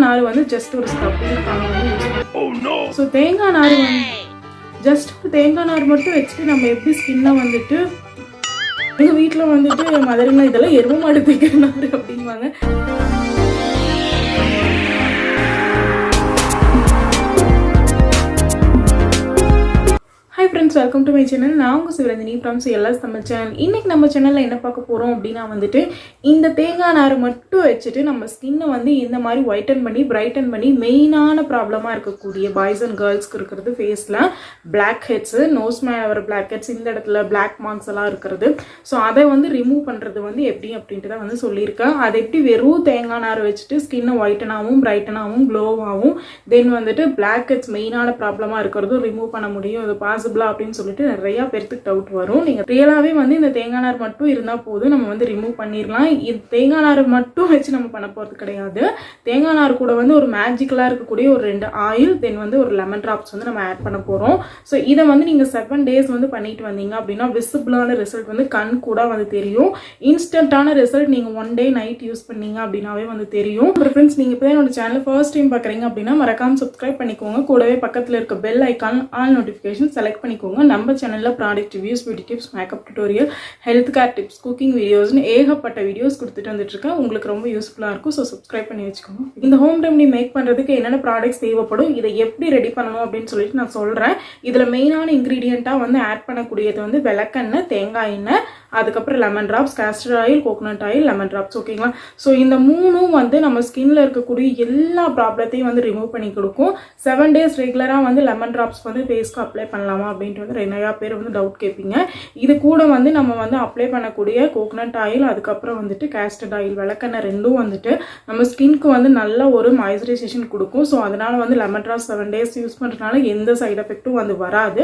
நார் வந்து ஜஸ்ட் ஒரு ஸ்க்ரப்பிங்காக வந்து யூஸ் பண்ணுவோம். ஸோ தேங்காய் நார் வந்து ஜஸ்ட் தேங்காய் நார் மட்டும் வச்சுட்டு நம்ம எப்படி ஸ்கின்னை வந்துட்டு எங்கள் வீட்டில் வந்துட்டு மதுரைங்களா இதெல்லாம் எருவ மாடு தேய்க்கிற நார் அப்படிங்குவாங்க. Hi friends, welcome to my channel. நான் உங்கள் Sivaranjini from CLS Tamil channel. இன்றைக்கி நம்ம சேனலில் என்ன பார்க்க போகிறோம் அப்படின்னா வந்துட்டு இந்த தேங்காய் நார் மட்டும் வச்சுட்டு நம்ம ஸ்கின்னை வந்து இந்த மாதிரி ஒயிட்டன் பண்ணி பிரைட்டன் பண்ணி மெயினான ப்ராப்ளமாக இருக்கக்கூடிய பாய்ஸ் அண்ட் கேர்ள்ஸ்க்கு இருக்கிறது ஃபேஸில் பிளாக் ஹெட்ஸு, நோஸ் மேலே வர பிளாக் ஹெட்ஸ், இந்த இடத்துல பிளாக் மார்க்ஸ் எல்லாம் இருக்கிறது. ஸோ அதை வந்து ரிமூவ் பண்ணுறது வந்து எப்படி அப்படின்ட்டு தான் வந்து சொல்லியிருக்கேன். அதை எப்படி வெறும் தேங்காய் நார் வச்சுட்டு ஸ்கின்னை ஒயிட்டனாகவும் பிரைட்டனாகவும் க்ளோவாகவும் தென் வந்துட்டு பிளாக் ஹெட்ஸ் மெயினான ப்ராப்ளமாக இருக்கிறதும் ரிமூவ் பண்ண முடியும், அது பாசிபிள் அப்படின்னு சொல்லிட்டு நிறைய பேருக்கு டவுட் வரும். நீங்க ரியலாவே வந்து இந்த தேங்காய் நார் மட்டும் இருந்தா போதும், நம்ம வந்து ரிமூவ் பண்ணிடலாம். இது தேங்காய் நார் மட்டும் வச்சு நம்ம பண்ண போறது கிடையாது. தேங்காய் நார் கூட வந்து ஒரு மேஜிக்கலா இருக்கக்கூடிய ஒரு 2 ஆயில் தென் வந்து ஒரு லெமன் டிராப்ஸ் வந்து நம்ம ஆட் பண்ண போறோம். ஸோ இதை வந்து நீங்க 7 days வந்து பண்ணிட்டு வந்தீங்க அப்படின்னா விசிபிளான ரிசல்ட் வந்து கண் கூட வந்து தெரியும். இன்ஸ்டன்டான ரிசல்ட் நீங்க 1 day நைட் யூஸ் பண்ணீங்க அப்படின்னாவே வந்து தெரியும். ஃப்ரெண்ட்ஸ், நீங்க இப்போ என்னோட சேனல் ஃபர்ஸ்ட் டைம் பாக்குறீங்க அப்படின்னா மறக்காம சப்ஸ்கிரைப் பண்ணிக்கோங்க. கூடவே பக்கத்துல இருக்க bell icon all notification select பண்ணிக்கோங்க. நம்ம சேனலில் product reviews, beauty tips, makeup tutorial, health care tips, cooking வீடியோஸ்னு ஏகப்பட்ட வீடியோஸ் கொடுத்துட்டு வந்துட்டு இருக்கேன். உங்களுக்கு ரொம்ப யூஸ்ஃபுல்லாக இருக்கும். ஸோ சப்ஸ்கிரைப் பண்ணி வச்சுக்கோங்க. இந்த ஹோம் ரெமெடி மேக் பண்ணுறதுக்கு என்னென்ன ப்ராடக்ட்ஸ் தேவைப்படும், இதை எப்படி ரெடி பண்ணணும் அப்படின்னு சொல்லிட்டு நான் சொல்கிறேன். இதில் மெயினான இன்க்ரீடியண்ட்டாக வந்து ஆட் பண்ணக்கூடியது வந்து விளக்கெண்ணெய், தேங்காய் எண்ணெய், அதுக்கப்புறம் lemon drops, castor oil, coconut oil, lemon drops. ஓகேங்களா? ஸோ இந்த மூணும் வந்து நம்ம ஸ்கின்ல இருக்கக்கூடிய எல்லா ப்ராப்ளத்தையும் வந்து ரிமூவ் பண்ணி கொடுக்கும். 7 days ரெகுலராக வந்து லெமன் ட்ராப்ஸ் வந்து ஃபேஸ்க்கு அப்ளை பண்ணலாமா அப்படின்ட்டு வந்து நிறையா பேர் வந்து டவுட் கேட்பீங்க. இது கூட வந்து நம்ம வந்து அப்ளை பண்ணக்கூடிய கோகோனட் ஆயில், அதுக்கப்புறம் வந்துட்டு கேஸ்டர் ஆயில், விளக்கெண்ணெய் ரெண்டும் வந்துட்டு நம்ம ஸ்கின்க்கு வந்து நல்ல ஒரு மாய்ஸ்சரைசேஷன் கொடுக்கும். ஸோ அதனால வந்து லெமன் ட்ராப்ஸ் 7 days யூஸ் பண்ணுறதுனால எந்த சைட் எஃபெக்ட்டும் வந்து வராது.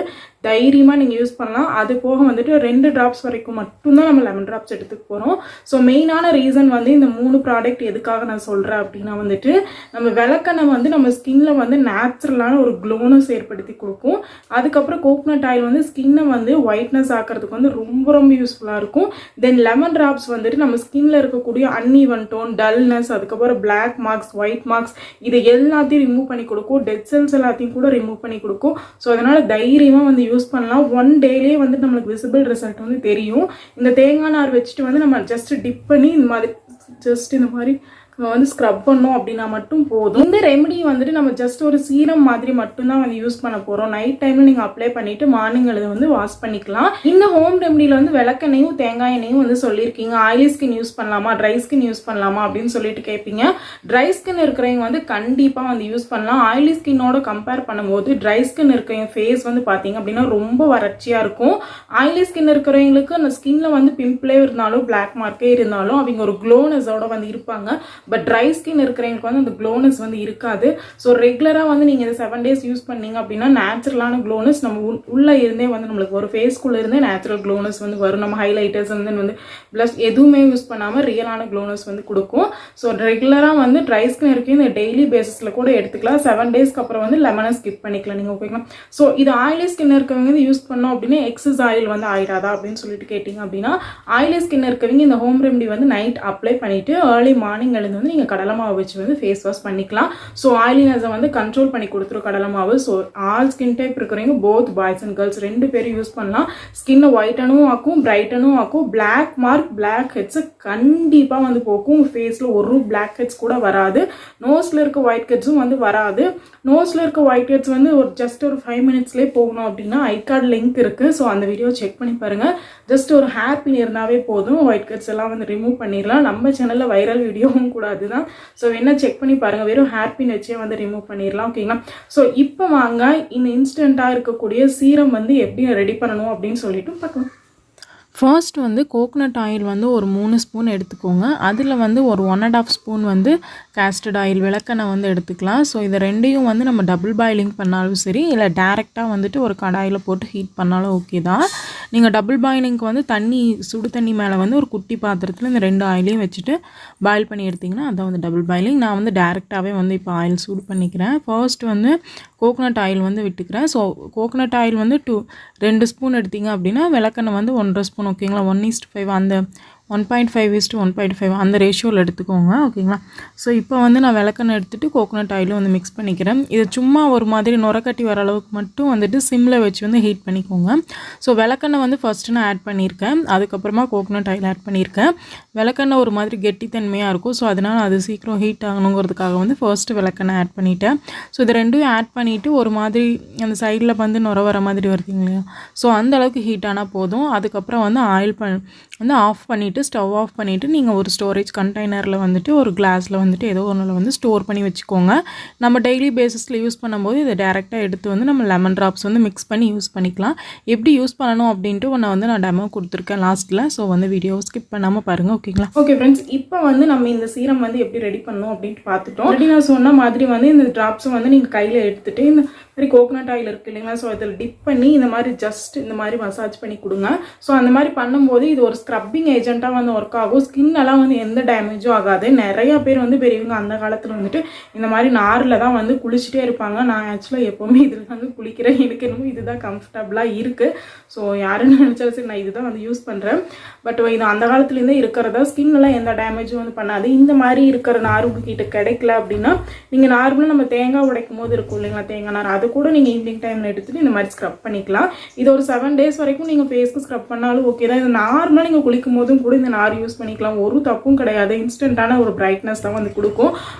தைரியமாக நீங்கள் யூஸ் பண்ணலாம். அது போக வந்துட்டு 2 drops வரைக்கும் மட்டும்தான் நம்ம லெமன் ட்ராப்ஸ் எடுத்துக்க போகிறோம். ஸோ மெயினான ரீசன் வந்து இந்த 3 ப்ராடக்ட் எதுக்காக நான் சொல்கிறேன் அப்படின்னா வந்துட்டு நம்ம விளக்கெண்ணெய் வந்து நம்ம ஸ்கின்ல வந்து நேச்சுரலான ஒரு க்ளோனஸ் ஏற்படுத்தி கொடுக்கும். அதுக்கப்புறம் கோகோனட் ஆயில் வந்து ஸ்கின்னை வந்து ஒயிட்னஸ் ஆக்கிறதுக்கு வந்து ரொம்ப ரொம்ப யூஸ்ஃபுல்லாக இருக்கும். தென் லெமன் ட்ராப்ஸ் வந்துட்டு நம்ம ஸ்கின்ல இருக்கக்கூடிய அன்இவன் டோன், டல்னஸ், அதுக்கப்புறம் பிளாக் மார்க்ஸ், ஒயிட் மார்க்ஸ், இதை எல்லாத்தையும் ரிமூவ் பண்ணி கொடுக்கும். டெட் செல்ஸ் எல்லாத்தையும் கூட ரிமூவ் பண்ணி கொடுக்கும். ஸோ அதனால தைரியமாக வந்து யூஸ் பண்ணலாம். 1 dayலேயே வந்து நம்மளுக்கு விசிபிள் ரிசல்ட் வந்து தெரியும். இந்த தேங்காய் நார் வச்சுட்டு வந்து நம்ம ஜஸ்ட் டிப் பண்ணி இந்த மாதிரி ஜஸ்ட் இந்த மாதிரி நம்ம வந்து ஸ்க்ரப் பண்ணோம் அப்படின்னா மட்டும் போதும். இந்த ரெமெடி வந்துட்டு நம்ம ஜஸ்ட் ஒரு சீரம் மாதிரி மட்டும்தான் வந்து யூஸ் பண்ண போகிறோம். நைட் டைமில் நீங்கள் அப்ளை பண்ணிவிட்டு மார்னிங் அதை வந்து வாஷ் பண்ணிக்கலாம். இந்த ஹோம் ரெமெடியில் வந்து விளக்கெண்ணையும் தேங்காய் எண்ணெயும் வந்து சொல்லியிருக்கீங்க. ஆயிலி ஸ்கின் யூஸ் பண்ணலாமா, ட்ரை ஸ்கின் யூஸ் பண்ணலாமா அப்படின்னு சொல்லிட்டு கேட்பீங்க. ட்ரை ஸ்கின் இருக்கிறவங்க வந்து கண்டிப்பாக வந்து யூஸ் பண்ணலாம். ஆயிலி ஸ்கின்னோட கம்பேர் பண்ணும்போது ட்ரை ஸ்கின் இருக்கிறவங்க ஃபேஸ் வந்து பார்த்தீங்க அப்படின்னா ரொம்ப வறட்சியாக இருக்கும். ஆயிலி ஸ்கின் இருக்கிறவங்களுக்கு அந்த ஸ்கின்ல வந்து பிம்பிளே இருந்தாலும் பிளாக் மார்க்கே இருந்தாலும் அவங்க ஒரு க்ளோனஸோட வந்து இருப்பாங்க. பட் ட்ரை ஸ்கின் இருக்கிறவங்களுக்கு வந்து அந்த க்ளோனஸ் வந்து இருக்காது. ஸோ ரெகுலராக வந்து நீங்கள் இந்த 7 days யூஸ் பண்ணீங்க அப்படின்னா நேச்சுரலான க்ளோனஸ் நம்ம உள்ளே இருந்தே வந்து நம்மளுக்கு ஒரு ஃபேஸ்க்குள்ளே இருந்தே நேச்சுரல் க்ளோனஸ் வந்து வரும். நம்ம ஹைலைட்டர்ஸ் வந்து ப்ளஸ் எதுவுமே யூஸ் பண்ணாமல் ரியலான க்ளோனஸ் வந்து கொடுக்கும். ஸோ ரெகுலராக வந்து ட்ரை ஸ்கின் இருக்கு இந்த டெய்லி பேசிஸில் கூட எடுத்துக்கலாம். 7 daysக்கு அப்புறம் வந்து லெமனை ஸ்கிப் பண்ணிக்கலாம் நீங்கள். ஓகேங்களா? ஸோ இது ஆயிலி ஸ்கின் இருக்கவங்க வந்து யூஸ் பண்ணோம் அப்படின்னா எக்ஸஸ் ஆயில் வந்து ஆயிடாதா அப்படின்னு சொல்லிட்டு கேட்டிங்க அப்படின்னா ஆயிலி ஸ்கின் இருக்கவங்க இந்த ஹோம் ரெமெடி வந்து நைட் அப்ளை பண்ணிவிட்டு ஏர்லி மார்னிங் எழுந்து வந்து நீங்கள் கடலை மாவு வச்சு வந்து ஃபேஸ் வாஷ் பண்ணிக்கலாம். ஸோ ஆயிலினஸை வந்து கண்ட்ரோல் பண்ணி கொடுத்துரும் கடலை மாவு. ஸோ ஆல் ஸ்கின் டைப் இருக்கிறவங்க போத் பாய்ஸ் அண்ட் கேர்ள்ஸ் 2 பேரும் யூஸ் பண்ணலாம். ஸ்கின்னை ஒயிட்டனும் ஆக்கும், பிரைட்டனும் ஆக்கும். பிளாக் மார்க், பிளாக் ஹெட்ஸை கண்டிப்பாக வந்து போக்கும். ஃபேஸில் ஒரு பிளாக் ஹெட்ஸ் கூட வராது. நோஸில் இருக்க ஒயிட் ஹெட்ஸும் வந்து வராது. நோஸில் இருக்க ஒயிட் ஹெட்ஸ் வந்து ஒரு ஜஸ்ட் ஒரு 5 minutesலேயே போகணும் அப்படின்னா ஐ கார்டு லிங்க் இருக்குது. ஸோ அந்த வீடியோ செக் பண்ணி பாருங்கள். ஜஸ்ட் ஒரு ஹேர் பின் இருந்தாவே போதும், ஒயிட் ஹெட்ஸ் எல்லாம் வந்து ரிமூவ் பண்ணிடலாம். நம்ம சேனலில் வைரல் வீடியோவும் கூட அதுதான். ஸோ என்ன செக் பண்ணி பாருங்கள். வெறும் ஹேர் பின் வச்சே வந்து ரிமூவ் பண்ணிடலாம். ஓகேங்களா? ஸோ இப்போ வாங்க இந்த இன்ஸ்டண்ட்டாக இருக்கக்கூடிய சீரம் வந்து எப்படி ரெடி பண்ணணும் அப்படின்னு சொல்லிட்டு பார்க்கலாம். ஃபர்ஸ்ட் வந்து கோகோனட் ஆயில் வந்து ஒரு 3 ஸ்பூன் எடுத்துக்கோங்க. அதில் வந்து ஒரு 1.5 ஸ்பூன் வந்து கேஸ்டர்ட் ஆயில், விளக்கெண்ணெய் வந்து எடுத்துக்கலாம். ஸோ இதை ரெண்டையும் வந்து நம்ம டபுள் பாயிலிங் பண்ணாலும் சரி, இல்லை டேரெக்டாக வந்துட்டு ஒரு கடாயில் போட்டு ஹீட் பண்ணாலும் ஓகே தான். நீங்கள் டபுள் பாயிலிங்க்கு வந்து சுடு தண்ணி மேலே வந்து ஒரு குட்டி பாத்திரத்தில் இந்த 2 ஆயிலையும் வச்சுட்டு பாயில் பண்ணி எடுத்திங்கன்னா அதான் வந்து டபுள் பாயிலிங். நான் வந்து டேரெக்டாகவே வந்து இப்போ ஆயில் சூடு பண்ணிக்கிறேன். ஃபர்ஸ்ட் வந்து கோகோனட் ஆயில் வந்து விட்டுக்கிறேன். ஸோ கோகோனட் ஆயில் வந்து 2 ஸ்பூன் எடுத்திங்க அப்படின்னா விளக்கெண்ணெய் வந்து 1.5 ஸ்பூன். ஓகேங்களா? 1:5 அந்த 1.5:1.5 அந்த ரேஷியோவில் எடுத்துக்கோங்க. ஓகேங்களா? ஸோ இப்போ வந்து நான் விளக்கெண்ணெய் எடுத்துகிட்டு கோகோனட் ஆயிலும் வந்து மிக்ஸ் பண்ணிக்கிறேன். இது சும்மா ஒரு மாதிரி நுரக்கட்டி வர அளவுக்கு மட்டும் வந்துட்டு சிம்மில் வச்சு வந்து ஹீட் பண்ணிக்கோங்க. ஸோ விளக்கெண்ணெய் வந்து ஃபஸ்ட்டு நான் ஆட் பண்ணியிருக்கேன், அதுக்கப்புறமா கோகோனட் ஆயில் ஆட் பண்ணியிருக்கேன். விளக்கெண்ணெய் ஒரு மாதிரி கெட்டித்தன்மையாக இருக்கும். ஸோ அதனால் அது சீக்கிரம் ஹீட் ஆகணுங்கிறதுக்காக வந்து ஃபர்ஸ்ட்டு விளக்கெண்ணெய் ஆட் பண்ணிவிட்டேன். ஸோ இது ரெண்டும் ஆட் பண்ணிவிட்டு ஒரு மாதிரி அந்த சைடில் வந்து நுர வர மாதிரி வருது இல்லையா, ஸோ அந்த அளவுக்கு ஹீட் ஆனால் போதும். அதுக்கப்புறம் வந்து ஆயில் வந்து ஆஃப் பண்ணிவிட்டு ஸ்டவ் ஆஃப் பண்ணிவிட்டு நீங்கள் ஒரு ஸ்டோரேஜ் கண்டெய்னரில் வந்துட்டு ஒரு கிளாஸில் வந்துட்டு ஏதோ ஒன்றில் வந்து ஸ்டோர் பண்ணி வச்சுக்கோங்க. நம்ம டெய்லி பேசிஸில் யூஸ் பண்ணும்போது இதை டேரெக்டாக எடுத்து வந்து நம்ம லெமன் ட்ராப்ஸ் வந்து மிக்ஸ் பண்ணி யூஸ் பண்ணிக்கலாம். எப்படி யூஸ் பண்ணணும் அப்படின்ட்டு ஒன்று வந்து நான் டெமோ கொடுத்துருக்கேன் லாஸ்ட்டில். ஸோ வந்து வீடியோ ஸ்கிப் பண்ணாமல் பாருங்கள். ஓகேங்களா? ஓகே ஃப்ரெண்ட்ஸ், இப்போ வந்து நம்ம இந்த சீரம் வந்து எப்படி ரெடி பண்ணணும் அப்படின்ட்டு பார்த்துட்டோம். ரெடி நான் சொன்ன மாதிரி வந்து இந்த ட்ராப்ஸை வந்து நீங்கள் கையில் எடுத்துகிட்டு இந்த மாதிரி கோகோனட் ஆயில் இருக்குது இல்லைங்களா, ஸோ இதில் டிப் பண்ணி இந்த மாதிரி ஜஸ்ட் இந்த மாதிரி மசாஜ் பண்ணி கொடுங்க. ஸோ அந்த மாதிரி பண்ணும்போது இது ஒரு ஸ்க்ரப்பிங் ஏஜென்ட்டாக வந்து ஒர்க் ஆகும். ஸ்கின்னெல்லாம் வந்து எந்த டேமேஜும் ஆகாது. நிறையா பேர் வந்து பெரியவங்க அந்த காலத்தில் வந்துட்டு இந்த மாதிரி நாரில் தான் வந்து குளிச்சுட்டே இருப்பாங்க. நான் ஆக்சுவலாக எப்போவுமே இதில் வந்து குளிக்கிறேன். எனக்கு என்னமோ இதுதான் கம்ஃபர்டபுளாக இருக்குது. ஸோ யாருன்னு நினச்சாலும் சரி நான் இது தான் வந்து யூஸ் பண்ணுறேன். பட் இது அந்த காலத்துலேருந்தே இருக்கிறதா, ஸ்கின்னெல்லாம் எந்த டேமேஜும் வந்து பண்ணாது. இந்த மாதிரி இருக்கிற நார் உங்ககிட்ட கிடைக்கல அப்படின்னா நீங்கள் நார்மலாக நம்ம தேங்காய் உடைக்கும் போது இருக்கும் இல்லைங்களா, தேங்காய் நார், அது கூட நீங்கள் ஈவினிங் டைமில் எடுத்துகிட்டு இந்த மாதிரி ஸ்க்ரப் பண்ணிக்கலாம். இது ஒரு 7 days வரைக்கும் நீங்கள் ஃபேஸ்க்கு ஸ்க்ரப் பண்ணாலும் ஓகே தான். இது நார்மலாக நீங்கள் குளிக்கும் போதும் கூட இந்த நார் யூஸ் பண்ணிக்கலாம். ஒரு தப்பும் கிடையாது. இன்ஸ்டண்ட்டான ஒரு பிரைட்னஸ் தான் வந்து கொடுக்கும்.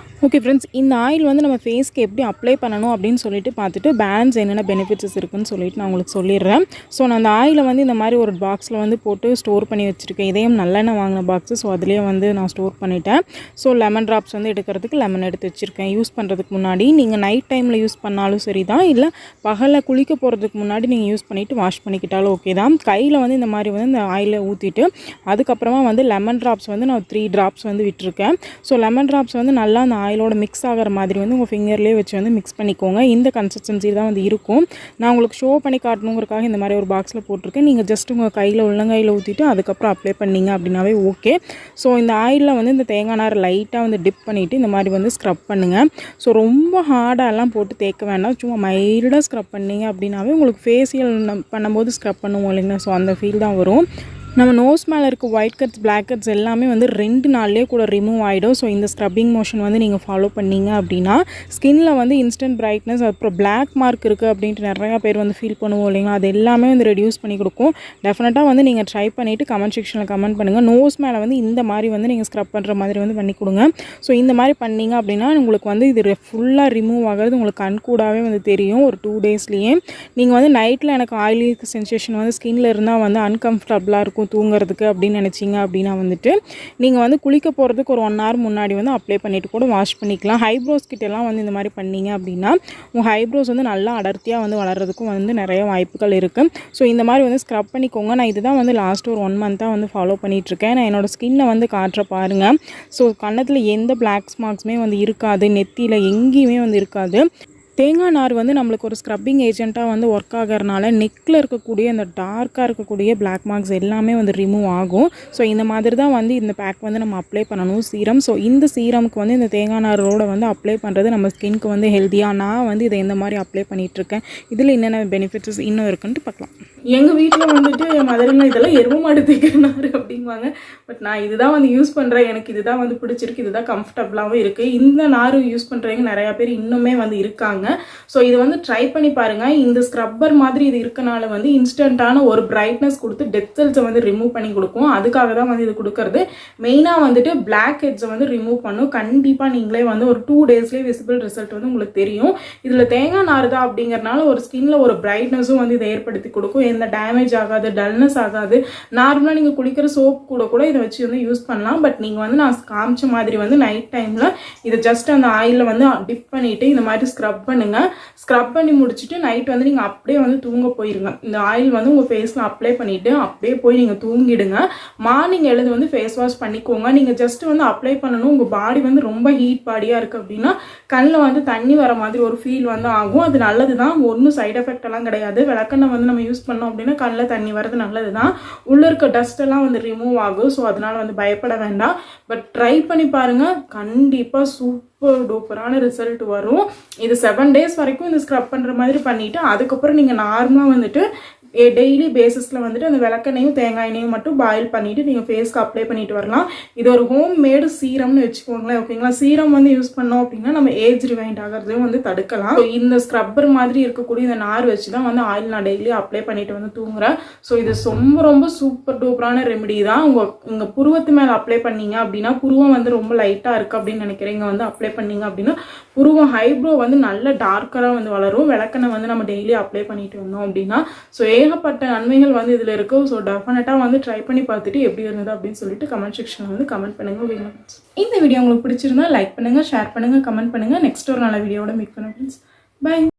ஓகே ஃப்ரெண்ட்ஸ், இந்த ஆயில் வந்து நம்ம ஃபேஸ்க்கு எப்படி அப்ளை பண்ணணும் அப்படின்னு சொல்லிட்டு பார்த்துட்டு பேலன்ஸ் என்னென்ன பெனிஃபிட்ஸ் இருக்குன்னு சொல்லிட்டு நான் உங்களுக்கு சொல்லிடுறேன். ஸோ நான் அந்த ஆயிலை வந்து இந்த மாதிரி ஒரு பாக்ஸில் வந்து போட்டு ஸ்டோர் பண்ணி வச்சுருக்கேன். இதையும் நல்லெண்ணெய் வாங்கின பாக்ஸு. ஸோ அதுலேயே வந்து நான் ஸ்டோர் பண்ணிட்டேன். ஸோ லெமன் ட்ராப்ஸ் வந்து எடுக்கிறதுக்கு லெமன் எடுத்து வச்சுருக்கேன். யூஸ் பண்ணுறதுக்கு முன்னாடி நீங்கள் நைட் டைமில் யூஸ் பண்ணாலும் சரி தான், இல்லை பகலில் குளிக்க போகிறதுக்கு முன்னாடி நீங்கள் யூஸ் பண்ணிவிட்டு வாஷ் பண்ணிக்கிட்டாலும் ஓகே தான். கையில் வந்து இந்த மாதிரி வந்து இந்த ஆயிலை ஊற்றிட்டு அதுக்கப்புறமா வந்து லெமன் ட்ராப்ஸ் வந்து நான் 3 drops வந்து விட்டுருக்கேன். ஸோ லெமன் ட்ராப்ஸ் வந்து நல்லா அந்த ஆயிலோட மிக்ஸ் ஆகிற மாதிரி வந்து உங்கள் ஃபிங்கர்லேயே வச்சு வந்து மிக்ஸ் பண்ணிக்கோங்க. இந்த கன்சிஸ்டன்சி தான் வந்து இருக்கும். நான் உங்களுக்கு ஷோ பண்ணி காட்டணுங்கிறதுக்காக இந்த மாதிரி ஒரு பாக்ஸில் போட்டிருக்கேன். நீங்கள் ஜஸ்ட் உங்கள் கையில் உள்ளங்கையில் ஊற்றிட்டு அதுக்கப்புறம் அப்ளை பண்ணிங்க அப்படின்னாவே ஓகே. ஸோ இந்த ஆயிலில் வந்து இந்த தேங்காய் நார் லைட்டாக வந்து டிப் பண்ணிவிட்டு இந்த மாதிரி வந்து ஸ்க்ரப் பண்ணுங்கள். ஸோ ரொம்ப ஹார்டாலாம் போட்டு தேய்க்க வேண்டாம். சும்மா மைல்டாக ஸ்க்ரப் பண்ணிங்க அப்படின்னாவே உங்களுக்கு ஃபேஷியல் பண்ணும்போது ஸ்க்ரப் பண்ணுவோம் இல்லைங்களா, ஸோ அந்த ஃபீல் தான் வரும். நம்ம நோஸ் மேலே இருக்க whiteheads blackheads எல்லாமே வந்து 2 நாள்லேயே கூட ரிமூவ் ஆகிடும். ஸோ இந்த ஸ்க்ரப்பிங் மோஷன் வந்து நீங்கள் ஃபாலோ பண்ணிங்க அப்படின்னா ஸ்கின்னில் வந்து இன்ஸ்டன்ட் பிரைட்னஸ், அப்புறம் பிளாக் மார்க் இருக்குது அப்படின்ட்டு நிறையா பேர் வந்து ஃபீல் பண்ணுவோம் இல்லைங்களா, அது எல்லாமே வந்து ரெடியூஸ் பண்ணி கொடுக்கும். டெஃபினட்டாக வந்து நீங்கள் ட்ரை பண்ணிவிட்டு கமெண்ட் செக்ஷனில் கமெண்ட் பண்ணுங்கள். நோஸ் மேலே வந்து இந்த மாதிரி வந்து நீங்கள் ஸ்க்ரப் பண்ணுற மாதிரி வந்து பண்ணி கொடுங்க. ஸோ இந்த மாதிரி பண்ணிங்க அப்படின்னா உங்களுக்கு வந்து இது ஃபுல்லாக ரிமூவ் ஆகிறது உங்களுக்கு கண்கூடாவே வந்து தெரியும் ஒரு 2 daysலேயே. நீங்கள் வந்து நைட்டில் எனக்கு ஆயிலி சென்சேஷன் வந்து ஸ்கின்னில் இருந்தால் வந்து அன்கம்ஃபர்டபுளாக இருக்கும் தூங்குறதுக்கு அப்படின்னு நினச்சிங்க அப்படின்னா வந்துட்டு நீங்கள் வந்து குளிக்க போகிறதுக்கு ஒரு 1 hour முன்னாடி வந்து அப்ளை பண்ணிவிட்டு கூட வாஷ் பண்ணிக்கலாம். ஹைப்ரோஸ் கிட்டெல்லாம் வந்து இந்த மாதிரி பண்ணிங்க அப்படின்னா உங்கள் ஹைப்ரோஸ் வந்து நல்லா அடர்த்தியாக வந்து வளர்கிறதுக்கும் வந்து நிறைய வாய்ப்புகள் இருக்குது. ஸோ இந்த மாதிரி வந்து ஸ்க்ரப் பண்ணிக்கோங்க. நான் இதுதான் வந்து லாஸ்ட் ஒரு 1 month வந்து ஃபாலோ பண்ணிகிட்ருக்கேன். நான் என்னோடய ஸ்கின்னை வந்து காட்டுற பாருங்கள். ஸோ கன்னத்தில் எந்த பிளாக் மார்க்ஸுமே வந்து இருக்காது, நெத்தியில் எங்கேயுமே வந்து இருக்காது. தேங்காய் நார் வந்து நம்மளுக்கு ஒரு ஸ்க்ரப்பிங் ஏஜென்ட்டாக வந்து ஒர்க் ஆகிறனால நெக்கில் இருக்கக்கூடிய அந்த டார்க்காக இருக்கக்கூடிய பிளாக் மார்க்ஸ் எல்லாமே வந்து ரிமூவ் ஆகும். ஸோ இந்த மாதிரி தான் வந்து இந்த பேக் வந்து நம்ம அப்ளை பண்ணணும், சீரம். ஸோ இந்த சீரமுக்கு வந்து இந்த தேங்காய் நாரோட வந்து அப்ளை பண்ணுறது நம்ம ஸ்கின்க்கு வந்து ஹெல்த்தியாக. நான் வந்து இதை இந்த மாதிரி அப்ளை பண்ணிகிட்ருக்கேன். இதில் என்னென்ன பெனிஃபிட்ஸ் இன்னும் இருக்குன்ட்டு பார்க்கலாம். எங்கள் வீட்டில் வந்துட்டு என் மதர்லாம் இதெல்லாம் எரும மாடு தேய்க்கிற நார் அப்படிங்குவாங்க. பட் நான் இதுதான் வந்து யூஸ் பண்ணுறேன். எனக்கு இதுதான் வந்து பிடிச்சிருக்கு, இதுதான் கம்ஃபர்டபுளாகவும் இருக்குது. இந்த நார் யூஸ் பண்ணுறவங்க நிறையா பேர் இன்னுமே வந்து இருக்காங்க. ஸோ இது வந்து ட்ரை பண்ணி பாருங்கள். இந்த ஸ்க்ரப்பர் மாதிரி இது இருக்கனால வந்து இன்ஸ்டண்ட்டான ஒரு பிரைட்னஸ் கொடுத்து டெத் செல்ஸை வந்து ரிமூவ் பண்ணி கொடுக்கும். அதுக்காக தான் வந்து இது கொடுக்கறது. மெயினாக வந்துட்டு பிளாக் ஹெட்ஸை வந்து ரிமூவ் பண்ணும். கண்டிப்பாக நீங்களே வந்து ஒரு 2 daysலேயே விசிபிள் ரிசல்ட் வந்து உங்களுக்கு தெரியும். இதில் தேங்காய் நார் தான் அப்படிங்கிறனால ஒரு ஸ்கின்ல ஒரு பிரைட்னஸும் வந்து இதை ஏற்படுத்தி கொடுக்கும். எந்த டேமேஜ் ஆகாது, டல்னஸ் ஆகாது. நார்மலாக நீங்கள் குளிக்கிற சோப் கூட இதை வச்சு வந்து யூஸ் பண்ணலாம். பட் நீங்கள் வந்து நான் காமிச்ச மாதிரி வந்து நைட் டைமில் இதை ஜஸ்ட் அந்த ஆயிலில் வந்து டிப் பண்ணிவிட்டு இந்த மாதிரி ஸ்க்ரப் பண்ணுங்கள். ஸ்க்ரப் பண்ணி முடிச்சுட்டு நைட் வந்து நீங்கள் அப்படியே வந்து தூங்க போயிருங்க. இந்த ஆயில் வந்து உங்கள் ஃபேஸில் அப்ளை பண்ணிவிட்டு அப்படியே போய் நீங்கள் தூங்கிடுங்க. மார்னிங் எழுந்து வந்து ஃபேஸ் வாஷ் பண்ணிக்கோங்க. நீங்கள் ஜஸ்ட் வந்து அப்ளை பண்ணணும். உங்கள் பாடி வந்து ரொம்ப ஹீட் பாடியாக இருக்குது அப்படின்னா கண்ணில் வந்து தண்ணி வர மாதிரி ஒரு ஃபீல் வந்து ஆகும். அது நல்லது தான், ஒன்றும் சைட் எஃபெக்ட் எல்லாம் கிடையாது. விளக்கெண்ணெய் வந்து நம்ம யூஸ் பண்ணோம் அப்படின்னா கண்ணில் தண்ணி வரது நல்லது தான். உள்ளே இருக்க டஸ்ட் எல்லாம் வந்து ரிமூவ் ஆகும். ஸோ அதனால் வந்து பயப்பட வேண்டாம். பட் ட்ரை பண்ணி பாருங்கள், கண்டிப்பாக சூப்பர் டூப்பரான ரிசல்ட் வரும். இது 7 days வரைக்கும் இந்த ஸ்க்ரப் பண்ணுற மாதிரி பண்ணிவிட்டு அதுக்கப்புறம் நீங்கள் நார்மலாக வந்துட்டு டெய்லி பேசிஸில் வந்துட்டு அந்த விளக்கெண்ணையும் தேங்காய் எண்ணெயும் மட்டும் பாயில் பண்ணிவிட்டு நீங்கள் ஃபேஸ்க்கு அப்ளை பண்ணிட்டு வரலாம். இது ஒரு ஹோம் மேடு சீரம்னு வச்சுக்கோங்களேன். ஓகேங்களா, சீரம் வந்து யூஸ் பண்ணோம் அப்படின்னா நம்ம ஏஜ் ரிவைண்ட் ஆகிறதையும் வந்து தடுக்கலாம். ஸோ இந்த ஸ்க்ரப்பர் மாதிரி இருக்கக்கூடிய இந்த நார் வச்சு தான் வந்து ஆயில் நான் டெய்லி அப்ளை பண்ணிட்டு வந்து தூங்குறேன். ஸோ இது ரொம்ப ரொம்ப சூப்பர் டூப்பரான ரெமெடி தான். உங்கள் புருவத்து மேலே அப்ளை பண்ணீங்க அப்படின்னா புருவம் வந்து ரொம்ப லைட்டாக இருக்குது அப்படின்னு நினைக்கிறீங்க வந்து அப்ளை பண்ணீங்க அப்படின்னா புருவம் ஹைப்ரோ வந்து நல்ல டார்க்கராக வந்து வளரும். விளக்கெண்ணெய் வந்து நம்ம டெய்லி அப்ளை பண்ணிட்டு வந்தோம் அப்படின்னா ஸோ ஏகப்பட்ட நன்மைகள் வந்து இதில் இருக்குது. ஸோ டெஃபினட்டாக வந்து ட்ரை பண்ணி பார்த்துட்டு எப்படி இருந்தது அப்படின்னு சொல்லிட்டு கமெண்ட் செக்ஷனில் வந்து கமெண்ட் பண்ணுங்க. ஓகேங்களா, இந்த வீடியோ உங்களுக்கு பிடிச்சிருந்தா லைக் பண்ணுங்கள், ஷேர் பண்ணுங்கள், கமெண்ட் பண்ணுங்கள். நெக்ஸ்ட் ஒரு நல்ல வீடியோட மீட் பண்ணுங்க ஃப்ரெண்ட்ஸ். பை.